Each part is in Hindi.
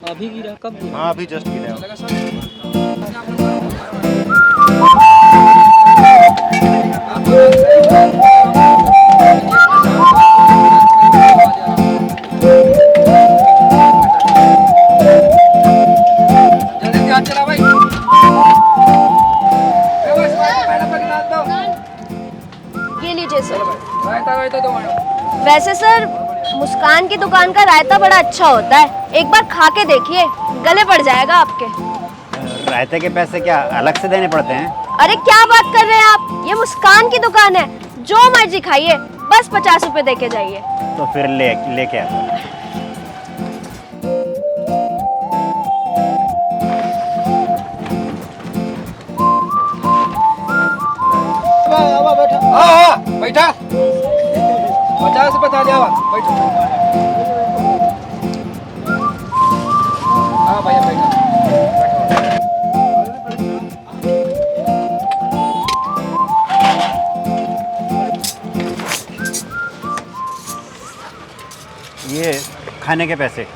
अभी गिरा, कब गिरा? हाँ अभी जस्ट गिरा। जल्दी ध्यान चला भाई। ये लीजिए सर। रायता तो मारो। वैसे सर मुस्कान की दुकान का रायता बड़ा अच्छा होता है, एक बार खा के देखिए, गले पड़ जाएगा आपके। रायते के पैसे क्या अलग से देने पड़ते हैं? अरे क्या बात कर रहे हैं आप, ये मुस्कान की दुकान है, जो मर्जी खाइए, बस 50 रुपए दे के जाइए। तो फिर लेके आ। बैठा 50 रुपए था लिया बैठो। हाँ भैया बैठा। ये खाने के पैसे।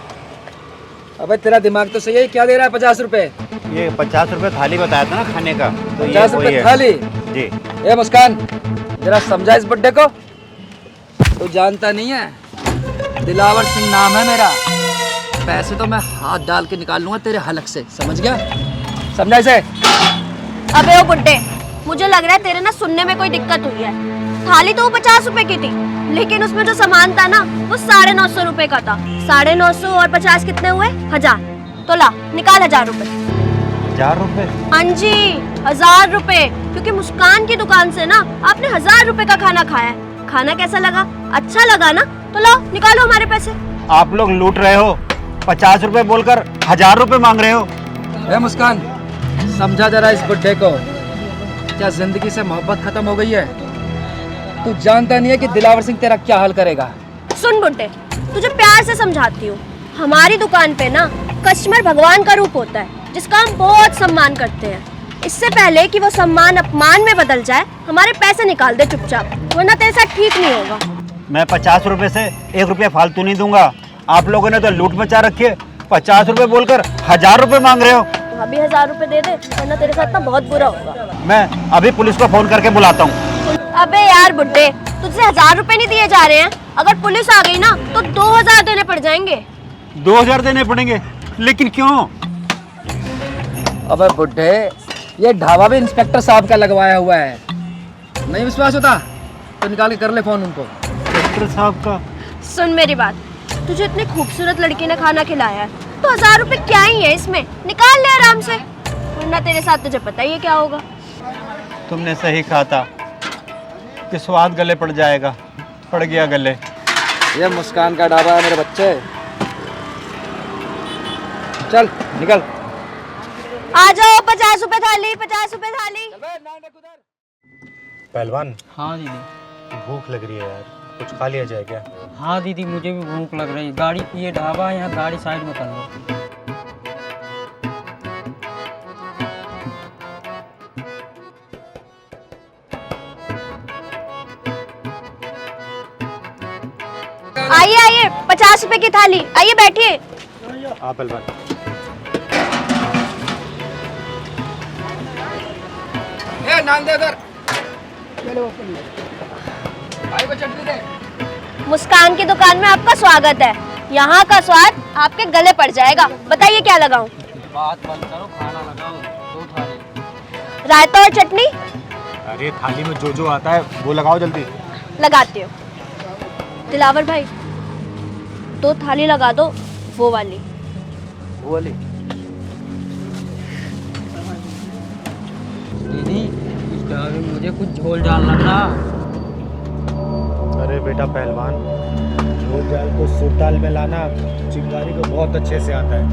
अबे तेरा दिमाग तो सही है, क्या दे रहा है 50 रुपए? ये 50 रुपए थाली बताया था ना खाने का, तो ये 50 वही रुपए है। थाली? जी। ए मुस्कान, जरा समझा इस बुड्ढे को। तू जानता नहीं है, दिलावर सिंह नाम है मेरा। पैसे तो मैं हाथ डाल के निकाल लूंगा तेरे हलक से, समझ गया? समझा इसे? अबे ओ बुड्ढे, मुझे लग रहा है तेरे ना सुनने में कोई दिक्कत हुई है। थाली तो वो 50 रुपए की थी, लेकिन उसमें जो सामान था ना वो 950 रुपए का था। 950 और 50 कितने हुए? 1000। तो ला निकाल 1000 रुपए। 1000 रुपए? हाँ जी 1000 रुपए, क्योंकि मुस्कान की दुकान से ना आपने 1000 रुपए का खाना खाया है। खाना कैसा लगा? अच्छा लगा ना? तो लाओ निकालो हमारे पैसे। आप लोग लूट रहे हो, 50 रुपए बोलकर 1000 रुपए मांग रहे हो। ए मुस्कान, समझा जरा इस बुड्ढे को, क्या जिंदगी से मोहब्बत खत्म हो गई है? तू जानता नहीं है कि दिलावर सिंह तेरा क्या हाल करेगा? सुन बुड्ढे, तुझे प्यार से समझाती हूँ, हमारी दुकान पे ना कस्टमर भगवान का रूप होता है, जिसका हम बहुत सम्मान करते हैं। इससे पहले कि वो सम्मान अपमान में बदल जाए, हमारे पैसे निकाल दे चुपचाप, वरना तेरे साथ ठीक नहीं होगा। मैं 50 रुपए से 1 रुपया फालतू नहीं दूंगा। आप लोगों ने तो लूट मचा रखी है, 50 रुपए बोलकर 1000 रुपए मांग रहे हो। अभी 1000 रुपए दे दे, वरना तेरे साथ ना बहुत बुरा होगा। मैं अभी पुलिस को फोन करके बुलाता हूँ। अबे यार बुड्ढे, तुझसे 1000 रुपए नहीं दिए जा रहे हैं, अगर पुलिस आ गई ना तो 2000 देने पड़ जाएंगे। 2000 देने पड़ेंगे? लेकिन क्यों? अबे बुड्ढे, ये ढाबा भी इंस्पेक्टर साहब का लगवाया हुआ है। नहीं विश्वास होता तो निकाल के कर ले फोन उनको। इंस्पेक्टर साहब का? सुन मेरी बात, तुझे इतनी खूबसूरत लड़की ने खाना खिलाया है, तो 1000 रुपए क्या ही है इसमें, निकाल ले आराम से, वरना तेरे साथ तुझे पता ही है क्या होगा। तुमने सही कहा था कि स्वाद गले पड़ जाएगा, पड़ गया गले। ये मुस्कान का ढाबा है मेरे बच्चे। चल निकल। आ जाओ, 50 रुपए थाली, 50 रुपए थाली। पहलवान, हाँ दीदी। भूख लग रही है यार, कुछ खा लिया जाए क्या? हाँ दीदी, मुझे भी भूख लग रही है। गाड़ी, ये ढाबा है यहाँ, गाड़ी साइड में कर लो। आइए आइए, 50 रुपए की थाली, आइए बैठिए। हाँ पहलवान। ए नान दे उधर। भाई को चटनी दे। मुस्कान की दुकान में आपका स्वागत है, यहाँ का स्वाद आपके गले पड़ जाएगा। बताइए क्या लगाऊं? बात बंद करो, खाना लगाओ, 2 थाली। रायता और चटनी? अरे थाली में जो जो आता है वो लगाओ जल्दी। लगाती हूँ। दिलावर भाई, 2 थाली लगा दो, वो वाली। वो वाली? दीदी, इस ढाबे में मुझे कुछ झोल डालना था। अरे बेटा पहलवान, झोल जाल तो सूट दाल में लाना, चिंगारी को बहुत अच्छे से आता है।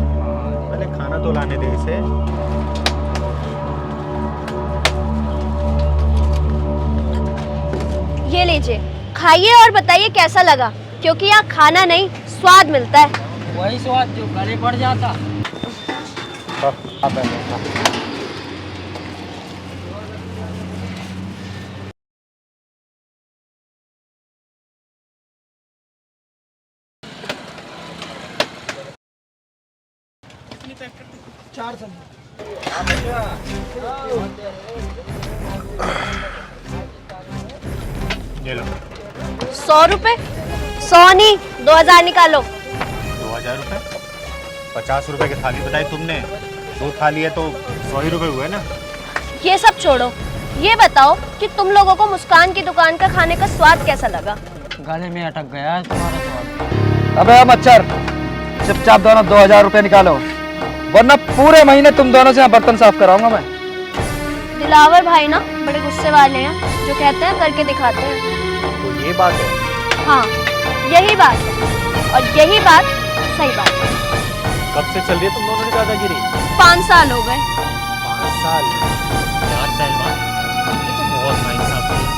पहले खाना तो लाने दे इसे। ये लीजिए, खाइए और बताइए कैसा लगा, क्योंकि यहाँ खाना नहीं स्वाद मिलता है। वही स्वाद जो गले पड़ जाता। 4 सब्जी। ये लो। 100 रुपए? 100 नहीं, 2000 निकालो। 2000 रुपए? 50 रुपए की थाली बताई तुमने, 2 थाली है तो 100 ही रुपए हुए ना। ये सब छोड़ो, ये बताओ कि तुम लोगों को मुस्कान की दुकान का खाने का स्वाद कैसा लगा? गले में अटक गया है तुम्हारा स्वाद। अबे मच्छर, चुपचाप दोनों 2000 रुपए निकालो, वरना पूरे महीने तुम दोनों से यहाँ बर्तन साफ कराऊंगा मैं। दिलावर भाई ना बड़े गुस्से वाले हैं, जो कहते हैं करके दिखाते हैं। तो ये बात है। हाँ, यही बात है, और यही बात सही बात है। कब से चल रही है तुम दोनों की दादागिरी? 5 साल हो गए। 5 साल? यार पहलवान, ये तो बहुत नाइंसाफी है।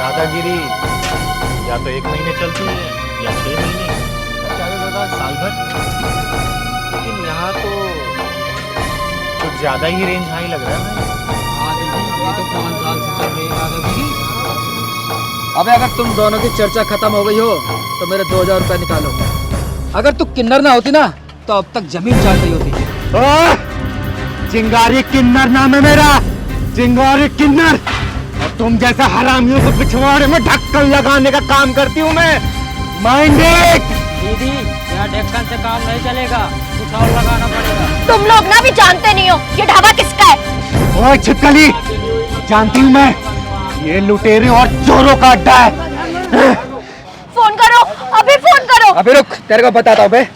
दादागिरी या तो 1 महीने चलती है या 6 महीने, ज्यादा से ज्यादा साल भर। लेकिन यहाँ तो कुछ ज्यादा ही रेंज हाई लग रहा है भाई। हाँ दीदी, ये तो 5 साल से चल रही है दादागिरी। अबे अगर तुम दोनों की चर्चा खत्म हो गई हो तो मेरे 2000 रुपए निकालो। अगर तू किन्नर ना होती ना तो अब तक जमीन चाट रही होती। चिंगारी किन्नर नाम है मेरा, चिंगारी किन्नर। और तुम जैसा हरामियों को पिछवाड़े में ढक्कन लगाने का काम करती हूँ मैं। Mind it. दीदी, यहाँ ढक्कन से काम नहीं चलेगा, कुछ और लगाना पड़ेगा। तुम लोग ना भी जानते नहीं हो ये ढाबा किसका है। ओए छिपकली, जानती हूँ मैं, ये लुटेरे और चोरों का अड्डा है। फोन करो, अभी फोन करो। अभी रुक, तेरे को बताता हूँ बे।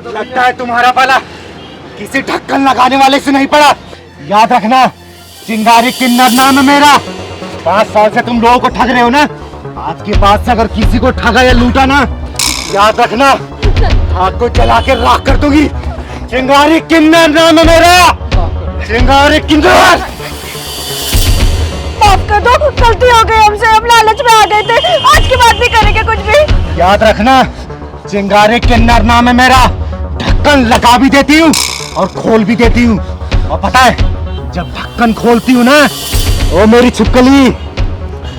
लगता है तुम्हारा पाला किसी ढक्कन लगाने वाले से नहीं पड़ा। याद रखना, चिंगारी किन्नर नाम है मेरा। 5 साल से तुम लोगों को ठग रहे हो ना, आज के बाद से अगर किसी को ठगा या लूटा ना, याद रखना हाथ को जला के राख कर दूंगी। चिंगारी किन्नर नाम है मेरा, चिंगारी किन्नर। माफ कर दो, गलती हो गई हमसे, हम लालच में आ गए थे, आज के बाद नहीं करेंगे कुछ भी। याद रखना, चिंगारी किन्नर नाम है मेरा। ढक्कन लगा भी देती हूँ और खोल भी देती हूँ। और पता है, जब ढक्कन खोलती हूँ ना, ओ मेरी छिपकली,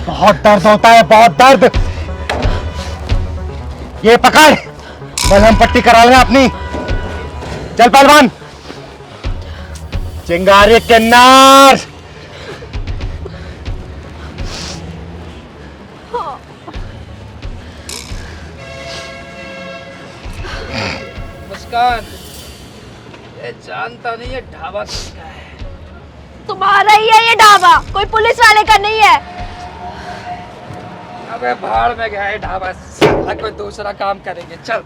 बहुत दर्द होता है, बहुत दर्द। ये पकड़, मलहम पट्टी करा लेना अपनी। चल पहलवान। चिंगारी किन्नर। मुस्कान, ये जानता नहीं है ढाबा किसका है। तुम्हारा ही है ये ढाबा, कोई पुलिस वाले का नहीं है। अबे भाड़ में गया है ढाबा, साला कोई दूसरा काम करेंगे। चल।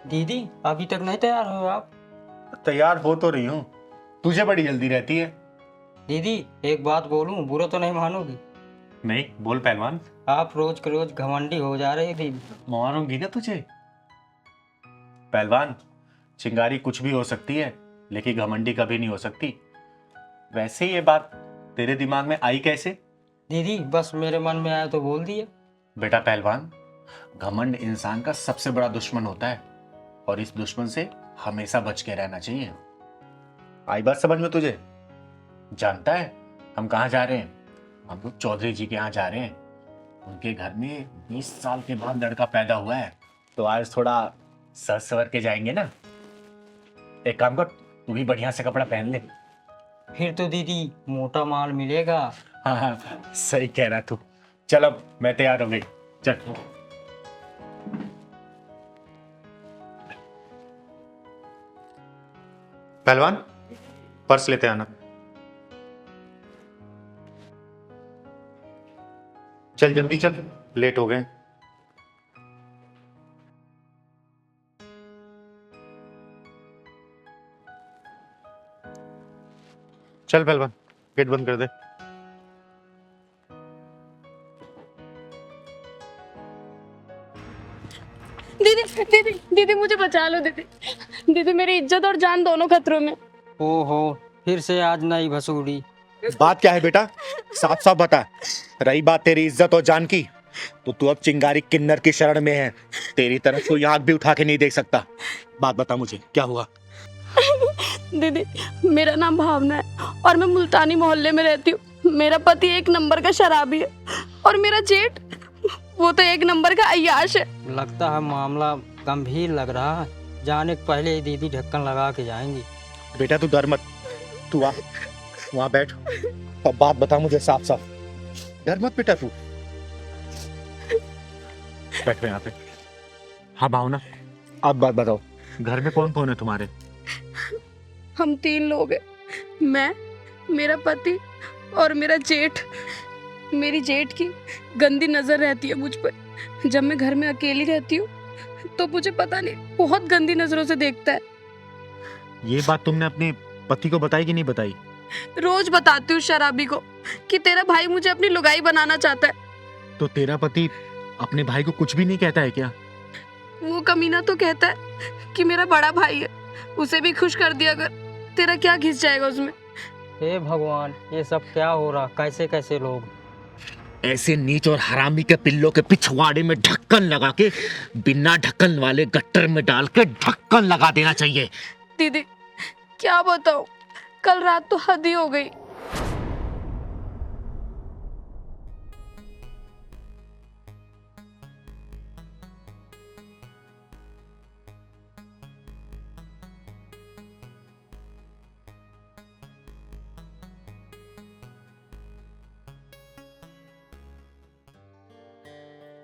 दीदी, अभी तक नहीं तैयार हो आप? तैयार हो तो रही हूँ, तुझे बड़ी जल्दी रहती है। दीदी, एक बात बोलूं, बुरा तो नहीं मानोगी? नहीं, बोल पहलवान। आप रोज के रोज घमंडी हो जा रहे दीदी। मारूंगी ना तुझे। पहलवान, चिंगारी कुछ भी हो सकती है, लेकिन घमंडी कभी नहीं हो सकती। वैसे ये बात तेरे दिमाग में आई कैसे? दीदी, बस मेरे मन में आया तो बोल दिया। बेटा पहलवान, घमंड इंसान का सबसे बड़ा दुश्मन होता है और इस दुश्मन से हमेशा बच के रहना चाहिए। आई बात समझ में तुझे? जानता है हम कहाँ जा रहे हैं? हम लोग चौधरी जी के यहाँ जा रहे हैं। उनके घर में 20 साल के बाद लड़का पैदा हुआ है, तो आज थोड़ा सज सवर के जाएंगे ना। एक काम कर, तू भी बढ़िया से कपड़ा पहन ले। फिर तो दीदी मोटा माल मिलेगा। हाँ हाँ, सही कह रहा तू। चल अब मैं तैयार हो गई, चल। पहलवान, पर्स लेते आना। चल जल्दी चल, लेट हो गए। चल पहलवान, गेट बंद कर दे। दीदी दीदी दीदी मुझे बचा लो दीदी। दीदी मेरी इज्जत और जान दोनों खतरों में। ओहो, फिर से आज नई भसूड़ी। बात क्या है बेटा, साफ साफ बता। रही बात तेरी इज्जत और जान की, तो तू अब चिंगारी किन्नर की शरण में है। तेरी तरफ कोई आंख भी उठा के नहीं देख सकता। बात बता मुझे, क्या हुआ? दीदी मेरा नाम भावना है और मैं मुल्तानी मोहल्ले में रहती हूँ। मेरा पति एक नंबर का शराबी है और मेरा जेठ वो तो एक नंबर का अय्याश है। लगता है मामला गंभीर लग रहा है। जाने के पहले ही दीदी ढक्कन लगा के जाएंगी। बेटा तू डर मत, तू आ वहां बैठ और बात बता मुझे साफ साफ। डर मत बेटा तू, बैठ यहाँ पे। हाँ भावना, अब बात बताओ, घर में कौन कौन है तुम्हारे? हम 3 लोग हैं, मैं, मेरा पति और मेरा जेठ। मेरी जेठ की गंदी नजर रहती है मुझ पर। जब मैं घर में अकेली रहती हूँ तो मुझे पता नहीं बहुत गंदी नजरों से देखता है। ये बात तुमने अपने पति को बताई कि नहीं बताई? रोज बताती हूँ शराबी को कि तेरा भाई मुझे अपनी लुगाई बनाना चाहता है। तो तेरा पति अपने भाई को कुछ भी नहीं कहता है क्या? वो कमीना तो कहता है कि मेरा बड़ा भाई है, उसे भी खुश कर दिया अगर, तेरा क्या घिस जाएगा उसमें। हे भगवान, ये सब क्या हो रहा? कैसे कैसे लोग? ऐसे नीच और हरामी के पिल्लों के पिछवाड़े में ढक्कन लगा के, बिना ढक्कन वाले गट्टर में डाल के ढक्कन लगा देना चाहिए। दीदी क्या बताऊं, कल रात तो हद ही हो गई।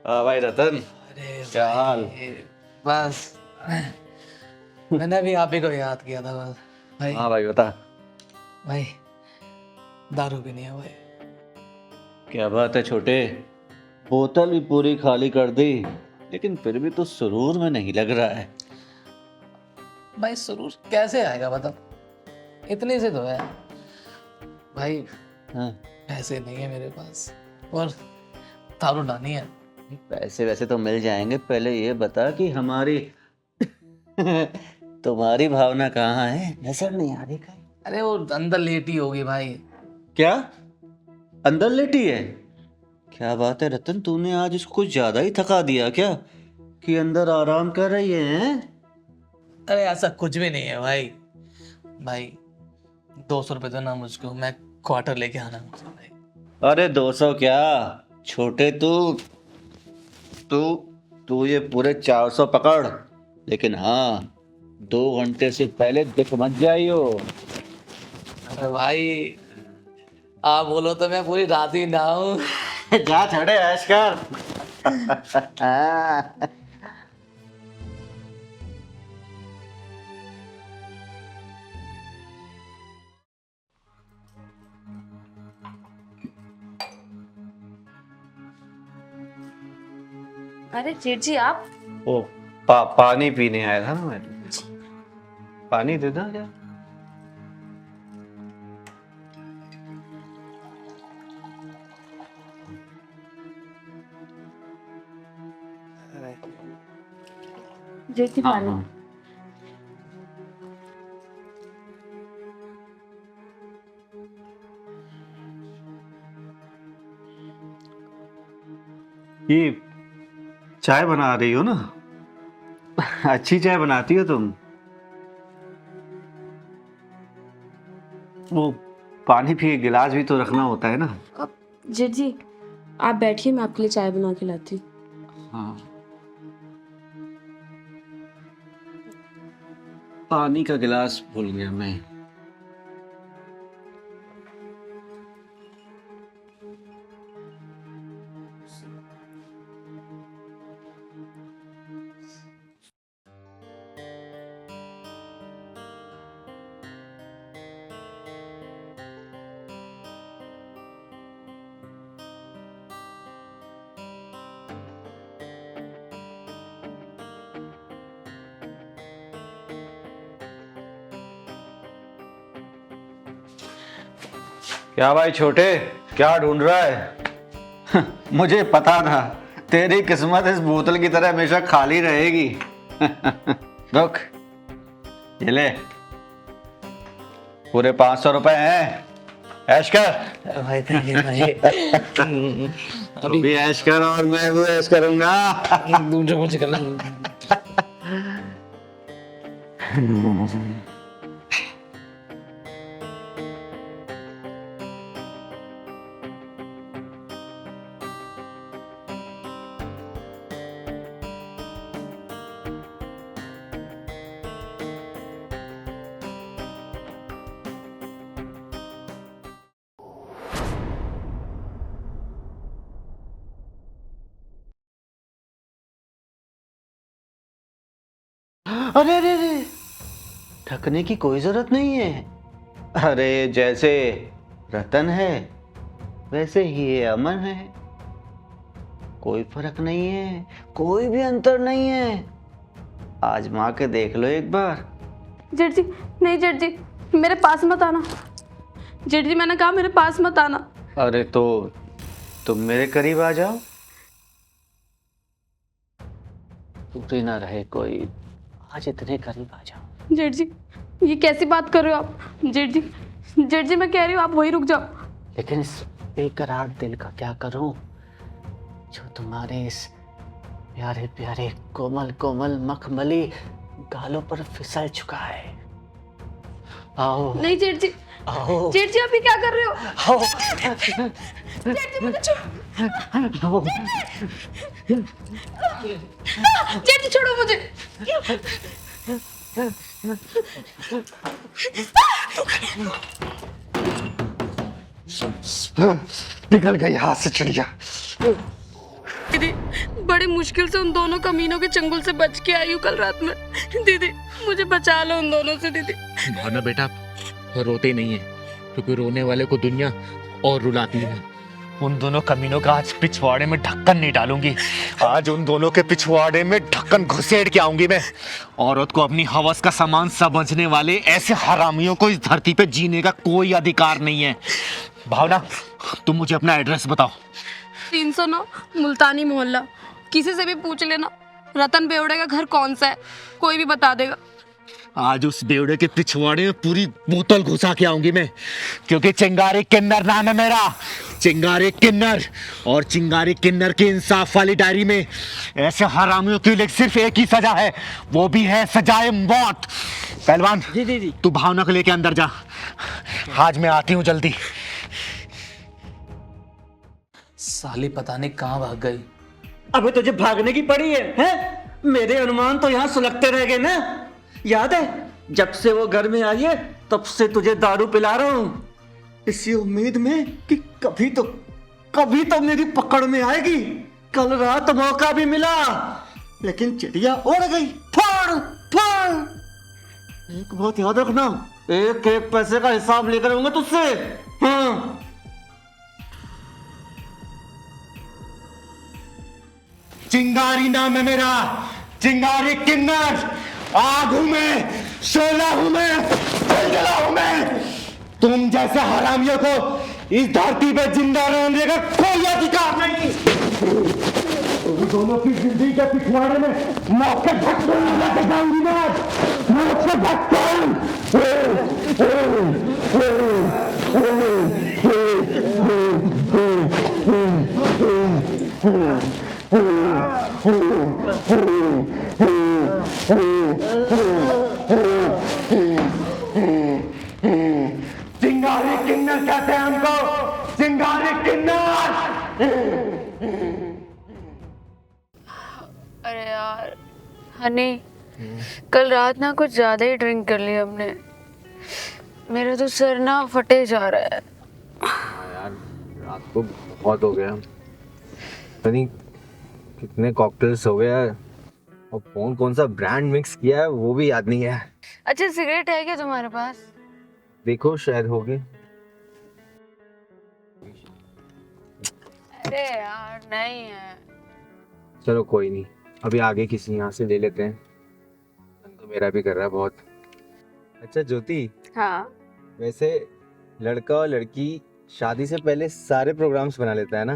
भाई रतन, क्या हाल? बस मैंने अभी आप ही को याद किया था बस भाई। हाँ भाई बता। भाई दारू भी नहीं है भाई। क्या बात है छोटे, बोतल भी पूरी खाली कर दी, लेकिन फिर भी तो सुरूर में नहीं लग रहा है। भाई सुरूर कैसे आएगा बताओ, इतने से तो है भाई। हाँ। पैसे नहीं है मेरे पास और दारू लानी है। पैसे वैसे तो मिल जाएंगे, पहले ये बता कि हमारी तुम्हारी भावना कहाँ है? नजर नहीं आ रही कहीं। अरे वो अंदर लेटी होगी भाई। क्या अंदर लेटी है? क्या बात है रतन, तूने आज इसको कुछ ज्यादा ही थका दिया क्या कि अंदर आराम कर रही है? अरे ऐसा कुछ भी नहीं है भाई। भाई 200 रुपए देना मुझको, मैं क्वार्टर लेके आना मुझे भाई। अरे 200 क्या छोटे, तू ये पूरे 400 पकड़, लेकिन हाँ 2 घंटे से पहले दिख मत जाइयो। अरे भाई आप बोलो तो मैं पूरी रात ही ना हूँ। जा छोड़े ऐश कर। अरे जेठ जी आप? ओ पानी पीने आया था ना मैं। पानी दे दो क्या? जेठ जी पानी। ये चाय बना रही हो ना? अच्छी चाय बनाती हो तुम। वो पानी भी गिलास भी तो रखना होता है ना। अब जेठ जी आप बैठिए, मैं आपके लिए चाय बना के लाती हूँ। हाँ, पानी का गिलास भूल गया मैं। क्या भाई छोटे, क्या ढूंढ रहा है? मुझे पता था तेरी किस्मत इस बोतल की तरह हमेशा खाली रहेगी। रुक, ये ले, पूरे 500 रुपए हैं, ऐश कर। भाई थैंक यू भाई। तू भी ऐश कर और मैं भी ऐश करूंगा। दूसरे मुझे करना। अरे अरे अरे, ढकने की कोई जरूरत नहीं है। अरे जैसे रतन है वैसे ही ये अमन है, कोई फर्क नहीं है, कोई भी अंतर नहीं है। आजमा के देख लो एक बार। जेठ जी, नहीं जेठ जी, मेरे पास मत आना। जेठ जी मैंने कहा मेरे पास मत आना। अरे तो तुम मेरे करीब आ जाओ, दूरी ना रहे कोई, आज इतने करीब आ जाओ। जेठ जी ये कैसी बात कर रहे हो आप? जेठ जी मैं कह रही हूँ आप वहीं रुक जाओ। लेकिन इस बेकरार दिल का क्या करूं जो तुम्हारे इस प्यारे प्यारे कोमल कोमल मखमली गालों पर फिसल चुका है। आओ नहीं जेठ जी, आओ जेठ जी आप ये क्या कर रहे हो? आओ जेठ जी मुझे आओ। जेठ जी छोड़ो मुझे। निकल गई हाथ से चिड़िया। दीदी बड़ी मुश्किल से उन दोनों कमीनों के चंगुल से बच के आई हूँ कल रात में। दीदी मुझे बचा लो उन दोनों से। दीदी भावना बेटा रोते नहीं है, क्योंकि रोने वाले को दुनिया और रुलाती है। उन दोनों कमीनों का आज पिछवाड़े में ढक्कन नहीं डालूंगी, आज उन दोनों के पिछवाड़े में ढक्कन घुसेड़ के आऊंगी मैं। औरत को अपनी हवस का सामान समझने वाले ऐसे हरामियों को इस धरती पे जीने का कोई अधिकार नहीं है। भावना तुम मुझे अपना एड्रेस बताओ। 309 मुल्तानी मोहल्ला, किसी से भी पूछ लेना रतन बेवड़े का घर कौन सा है, कोई भी बता देगा। आज उस बेवड़े के पिछवाड़े में पूरी बोतल घुसा के आऊंगी मैं, क्योंकि चिंगारी किन्नर नाम है मेरा, चिंगारी किन्नर। और चिंगारी किन्नर की इंसाफ वाली डायरी में ऐसे हरामियों के लिए सिर्फ एक ही सजा है, वो भी है सजाए मौत। पहलवान जी तू भावना को लेके अंदर जा, आज मैं आती हूँ जल्दी। साली पता नहीं कहाँ भाग गई। अबे तुझे भागने की पड़ी है, हैं? मेरे अनुमान तो यहाँ सुलगते रह गए ना। याद है जब से वो घर में आई है तब से तुझे दारू पिला रहा हूँ, इसी उम्मीद में कि कभी तो मेरी पकड़ में आएगी। कल रात मौका भी मिला लेकिन चिड़िया उड़ गई। फाड़ फाड़। एक बात याद रखना, एक एक पैसे का हिसाब लेकर आऊंगा तुझसे। हाँ चिंगारी नाम है मेरा, चिंगारी किन्नर। आग हूं मैं, शोला हूं मैं, जलजला हूं मैं। तुम जैसे हरामियों को इस धरती पे जिंदा रहने का कोई अधिकार नहीं। तुम दोनों की जिंदगी के पिछवाड़े में मौत के ढक्कन लगा जाऊंगी मैं, मौत के ढक्कन। चिंगारी किन्नर कहते हैं हमको, चिंगारी किन्नर। अरे यार हनी, कल रात ना कुछ ज्यादा ही ड्रिंक कर ली हमने। मेरा तो सर ना फटे जा रहा है। यार रात को बहुत हो गया, पता नहीं कितने कॉकटेल्स हो गए यार, और कौन सा ब्रांड मिक्स किया है वो भी याद नहीं है। अच्छा सिगरेट है क्या तुम्हारे पास? देखो शायद होगी। अरे यार नहीं है। चलो कोई नहीं, अभी आगे किसी यहाँ से ले लेते हैं, मन तो मेरा भी कर रहा है बहुत। अच्छा ज्योति, हाँ वैसे लड़का और लड़की शादी से पहले सारे प्रोग्राम्स बना लेता है ना।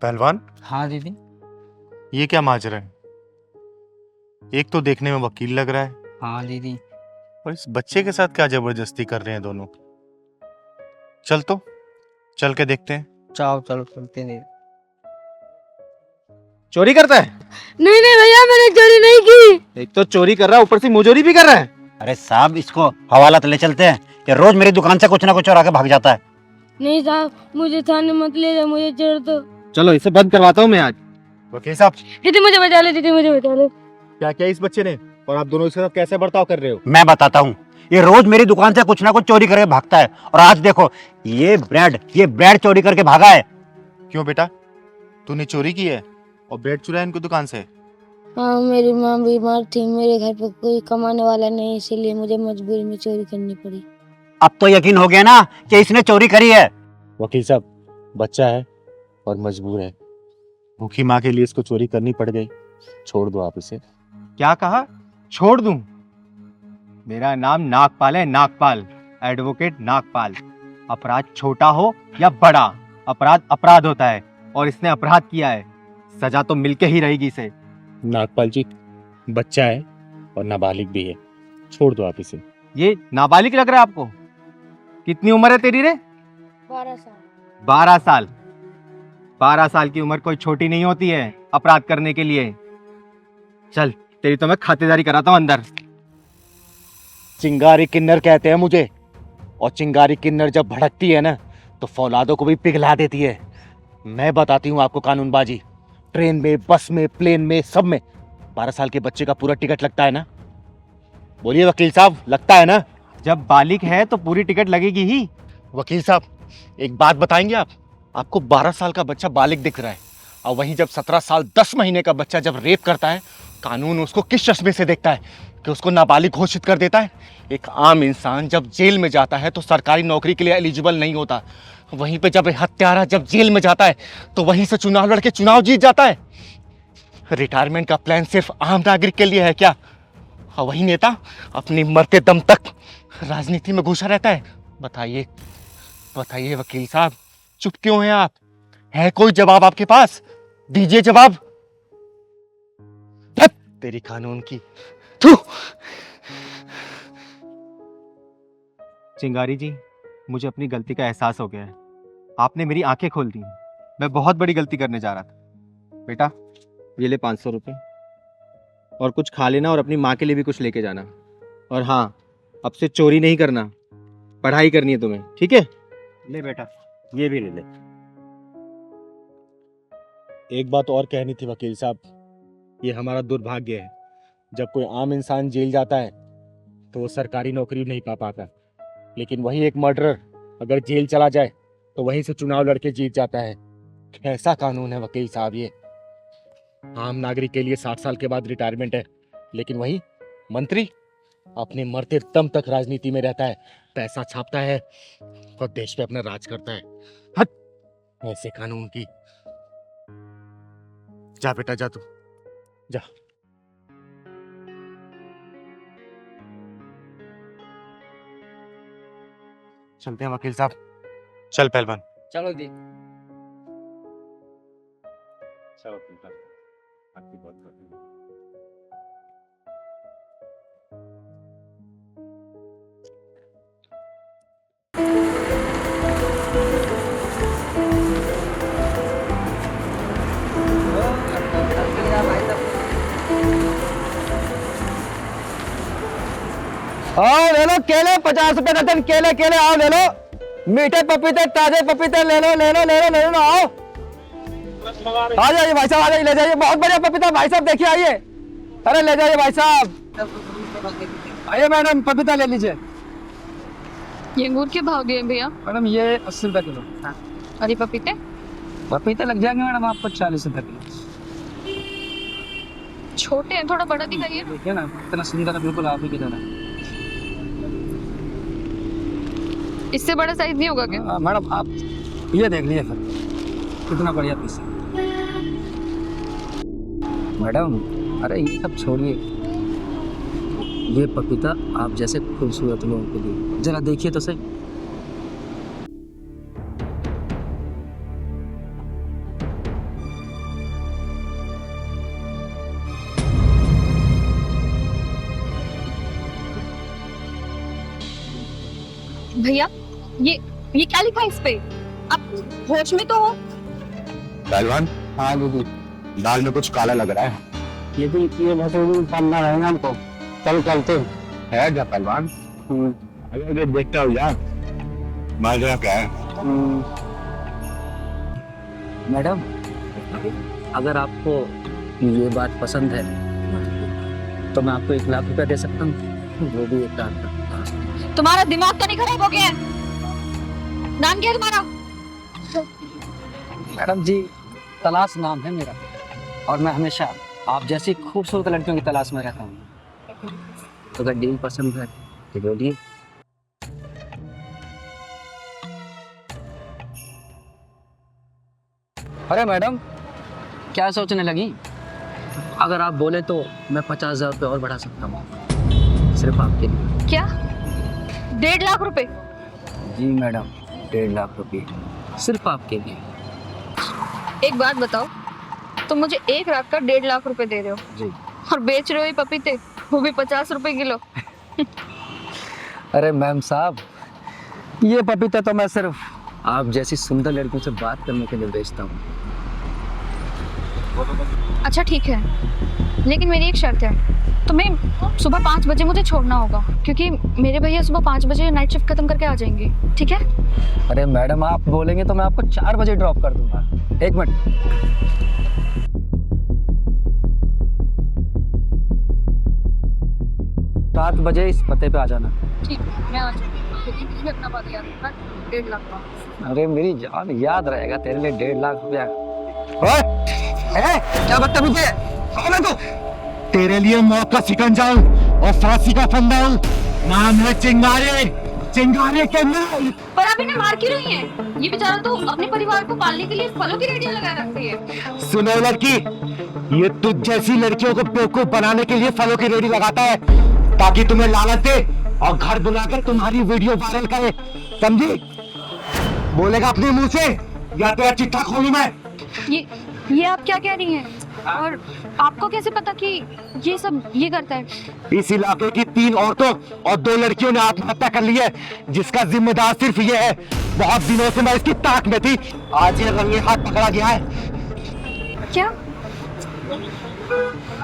पहलवान, हाँ दीदी। ये क्या माजरा है? एक तो देखने में वकील लग रहा है हाँ दीदी। और इस बच्चे के साथ क्या जबरदस्ती कर रहे हैं दोनों। चल तो, चल के देखते हैं। चलो चलो चलते दीदी। चोरी करता है? नहीं नहीं भैया, मैंने चोरी नहीं की। एक तो चोरी कर रहा है, ऊपर से मुजोरी भी कर रहा है। अरे साहब, इसको हवालात ले चलते हैं। ये रोज मेरी दुकान से कुछ ना कुछ चुरा के भाग जाता है। नहीं साहब, मुझे थाने मत ले जाओ, मुझे छोड़ दो। चलो इसे बंद करवाता हूँ मैं आज। वकील साहब, दीदी मुझे बचा ले, दीदी मुझे बचा ले। क्या क्या इस बच्चे ने, और आप दोनों इसके साथ कैसे बर्ताव कर रहे हो? मैं बताता हूँ। ये रोज मेरी दुकान से कुछ ना कुछ चोरी करके भागता है, और आज देखो ये ब्रेड चोरी करके भागा है। क्यों बेटा, तूने चोरी की है और ब्रेड चुराया इनकी दुकान से? हाँ, मेरी माँ बीमार थी, मेरे घर पे कोई कमाने वाला नहीं, इसीलिए मुझे मजबूरी में चोरी करनी पड़ी। अब तो यकीन हो गया ना कि इसने चोरी करी है। वकील साहब, बच्चा है और मजबूर है, भूखी माँ के लिए इसको चोरी करनी पड़ गई। छोड़ दो आप इसे। क्या कहा? छोड़ दूं? मेरा नाम नागपाल है, नागपाल, एडवोकेट नागपाल। अपराध छोटा हो या बड़ा, अपराध अपराध होता है, और इसने अपराध किया है, सजा तो मिलके ही रहेगी इसे। नागपाल जी, बच्चा है और नाबालिग भी है, छोड़ दो आप इसे। ये नाबालिग लग रहा है आपको? कितनी उम्र है तेरी रे? 12 साल। 12 साल? 12 साल की उम्र कोई छोटी नहीं होती है अपराध करने के लिए। चल, तेरी तो मैं खातिरदारी कराता हूँ अंदर। चिंगारी किन्नर कहते हैं मुझे, और चिंगारी किन्नर जब भड़कती है ना तो फौलादों को भी पिघला देती है। मैं बताती हूँ आपको कानूनबाजी। ट्रेन में, बस में, प्लेन में, सब में 12 साल के बच्चे का पूरा टिकट लगता है ना? बोलिए वकील साहब, लगता है ना? जब बालिग है तो पूरी टिकट लगेगी ही। वकील साहब, एक बात बताएंगे आप? आपको 12 साल का बच्चा बालिग दिख रहा है, और वहीं जब 17 साल 10 महीने का बच्चा जब रेप करता है, कानून उसको किस चश्मे से देखता है कि उसको नाबालिग घोषित कर देता है? एक आम इंसान जब जेल में जाता है तो सरकारी नौकरी के लिए एलिजिबल नहीं होता। वहीं पे जब हत्यारा जब जेल में जाता है तो वहीं से चुनाव लड़के चुनाव जीत जाता है। रिटायरमेंट का प्लान सिर्फ आम नागरिक के लिए है क्या? और वही नेता अपनी मरते दम तक राजनीति में घुसा रहता है। बताइए बताइए वकील साहब, चुप क्यों हैं आप? है कोई जवाब आपके पास? दीजिए जवाब। धत तेरी कानून की। थू। चिंगारी जी, मुझे अपनी गलती का एहसास हो गया है। आपने मेरी आंखें खोल दी। मैं बहुत बड़ी गलती करने जा रहा था। बेटा, ये ले 500 रुपये, और कुछ खा लेना, और अपनी माँ के लिए भी कुछ लेके जाना। और हाँ, अब से चोरी नहीं करना, पढ़ाई करनी है तुम्हें, ठीक है? ले बेटा, ये भी ले ले। एक बात और कहनी थी वकील साहब, ये हमारा दुर्भाग्य है। जब कोई आम इंसान जेल जाता है तो वो सरकारी नौकरी नहीं पा पाता, लेकिन वही एक मर्डरर अगर जेल चला जाए तो वहीं से चुनाव लड़के जीत जाता है। कैसा कानून है वकील साहब ये? आम नागरिक के लिए 60 साल के बाद रिटायरमेंट है, लेकिन वही मंत्री अपने मरते दम तक राजनीति में रहता है, पैसा छापता है और देश पे अपना राज करता है। हट ऐसे कानून की। जा बेटा, जा तू जा। चलते हैं वकील साहब। चल पहलवान। चलो दी। चलो वकील साहब, आपकी बात करते हैं। आओ ले लो केले, 50 रुपए दर्जन केले। केले आओ ले लो, मीठे पपीते, ताजे पपीते ले लो, ले लो, ले लो, ले लो। आओ आ जाइए भाई साहब, आ जाइए, ले जाइए। बहुत बढ़िया पपीता भाई साहब, देखिए आइए। अरे ले जाइए भाई साहब, आइए मैडम, पपीता ले लीजिए। ये अंगूर के भाव दिए भैया? मैडम ये 80 रुपए किलो। और ये पपीते? पपीते लग जाएंगे मैडम आपको 40 रुपए किलो। छोटे हैं, थोड़ा बड़ा दिखाइए। देखिए ना, इतना सुंदर है, बिल्कुल आप ही की तरह। इससे बड़ा साइज नहीं होगा क्या? मैडम आप ये देख लीजिए फिर, कितना बढ़िया पीस है मैडम। अरे ये सब छोड़िए, ये पपीता आप जैसे खूबसूरत लोगों के लिए, जरा देखिए तो सही। भैया ये क्या लिखा है इस पे? आप होश में तो हो? पहलवान। हाँ दीदी, दाल में कुछ काला लग रहा है। ये करना रहेगा हमको। चल चलते है क्या पहलवान? अगर देखता हो यार माजरा क्या है। मैडम, अगर आपको ये बात पसंद है तो मैं आपको 1 लाख रुपया दे सकता हूँ, वो भी 1 लाख का। तुम्हारा दिमाग तो नहीं खराब हो गया है? नाम क्या है तुम्हारा? मैडम जी, तलाश नाम है मेरा, और मैं हमेशा आप जैसी खूबसूरत लड़कियों की तलाश में रहता हूँ। तो अगर डील पसंद है तो बोलिए। अरे मैडम, क्या सोचने लगी? अगर आप बोले तो मैं 50,000 रुपये और बढ़ा सकता हूँ, सिर्फ आपके लिए। क्या 1.5 लाख रुपए? जी मैडम, 1.5 लाख रुपये सिर्फ आपके लिए। एक बात बताओ, तुम मुझे 1 रात का 1.5 लाख रुपए दे रहे हो जी, और बेच रहे हो ये पपीते, वो भी 50 रुपए किलो। अरे मैम साहब, ये पपीते तो मैं सिर्फ आप जैसी सुंदर लड़कियों से बात करने के लिए बेचता हूँ। अच्छा ठीक है, लेकिन मेरी एक शर्त है, तुम्हें सुबह 5 बजे मुझे छोड़ना होगा, क्योंकि मेरे भैया सुबह 5 बजे नाइट शिफ्ट खत्म करके आ जाएंगे, ठीक है? अरे मैडम, आप बोलेंगे तो मैं आपको 4 बजे ड्रॉप कर दूंगा। 1 मिनट। 7 बजे इस पते पे आ जाना। ठीक है, मैं आ जाऊंगी, लेकिन तुझे अपना बात याद रखना, 1.5 लाख का। अरे मेरी जान, याद रहेगा तेरे लिए 1.5 लाख रुपया। क्या बदतमीजी है? कौन है तू? तेरे लिए मौत का शिकंजा और फांसी का फंदा। नाम है चिंगारे, चिंगारे के नाम। पर आप इन्हें मार क्यों रही हैं? ये बेचारा तो अपने परिवार को पालने के लिए फलों की रेडियां लगा रखती है। सुनो लड़की, ये तुझ जैसी लड़कियों को बेवकूफ बनाने के लिए फलों की रेडी लगाता है, ताकि तुम्हें लालच दे और घर बुलाकर तुम्हारी वीडियो वायरल करे, समझी? बोलेगा अपने मुंह से या तेरा चिट्ठा खोलूं मैं? ये आप क्या कह रही हैं? और आपको कैसे पता कि ये सब ये करता है? इस इलाके की 3 औरतों और 2 लड़कियों ने आत्महत्या कर ली है, जिसका जिम्मेदार सिर्फ ये है। बहुत दिनों से मैं इसकी ताक में थी, आज ये रंगे हाथ पकड़ा गया है। क्या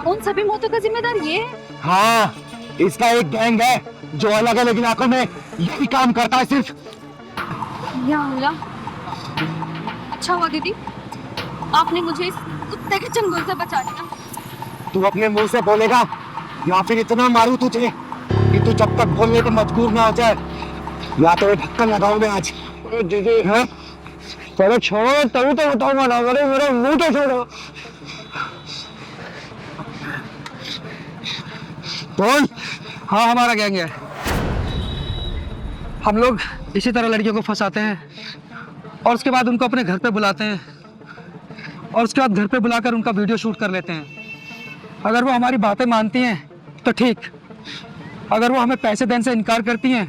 उन सभी मौतों का जिम्मेदार ये है? हाँ, इसका एक गैंग है जो अलग अलग इलाकों में यही काम करता है सिर्फ। या अल्लाह, अच्छा हुआ दीदी आपने मुझे इस कुत्ते के चंगुल से बचा लिया। तू अपने मुंह से बोलेगा या फिर इतना मारू तुझे कि तू जब तक बोलने को मजबूर ना हो जाए, या तो ढक्कन लगाऊं मैं आज। दीदी है, पहले छोड़ो तभी तो बताऊंगा ना। मेरा मुंह तो छोड़ो। बोल। हाँ, हमारा गैंग है। हम लोग इसी तरह लड़कियों को फंसाते हैं और उसके बाद उनको अपने घर पे बुलाते हैं और उसके बाद घर पे बुलाकर उनका वीडियो शूट कर लेते हैं। अगर वो हमारी बातें मानती हैं तो ठीक, अगर वो हमें पैसे देने से इनकार करती हैं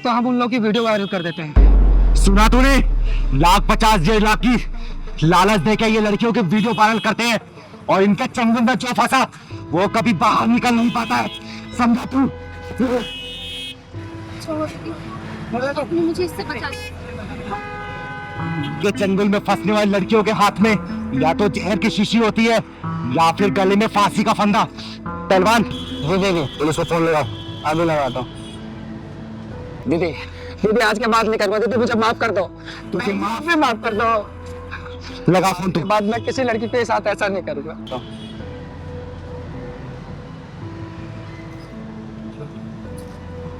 तो हम उन लोगों की वीडियो वायरल कर देते हैं। सुना तूने? 1,50,000 1.5 लाख की लालच देके ये लड़कियों के वीडियो वायरल करते हैं और इनके चंगुल में जो फंसा वो कभी बाहर निकल नहीं पाता है, समझा तू? आपने मुझे इससे बचा लिया। ये चंगुल में फंसने वाली लड़कियों के हाथ में या तो जहर की शीशी होती है या फिर गले में फांसी का फंदा। पहलवान, पुलिस को फोन लगाओ। अभी लगाता हूँ। दीदी आज के बाद नहीं करवा दीदी, मुझे माफ कर दो। तुझे माफ कर दो। लगा फोन तू। बाद में किसी लड़की के साथ ऐसा नहीं करूँगा।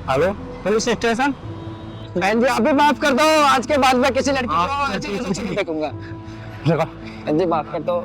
Hello police station. बहन जी, आप भी माफ कर दो। आज के बाद मैं किसी लड़की को ऐसे नहीं देखूंगा। लगा। बहन जी, माफ कर दो।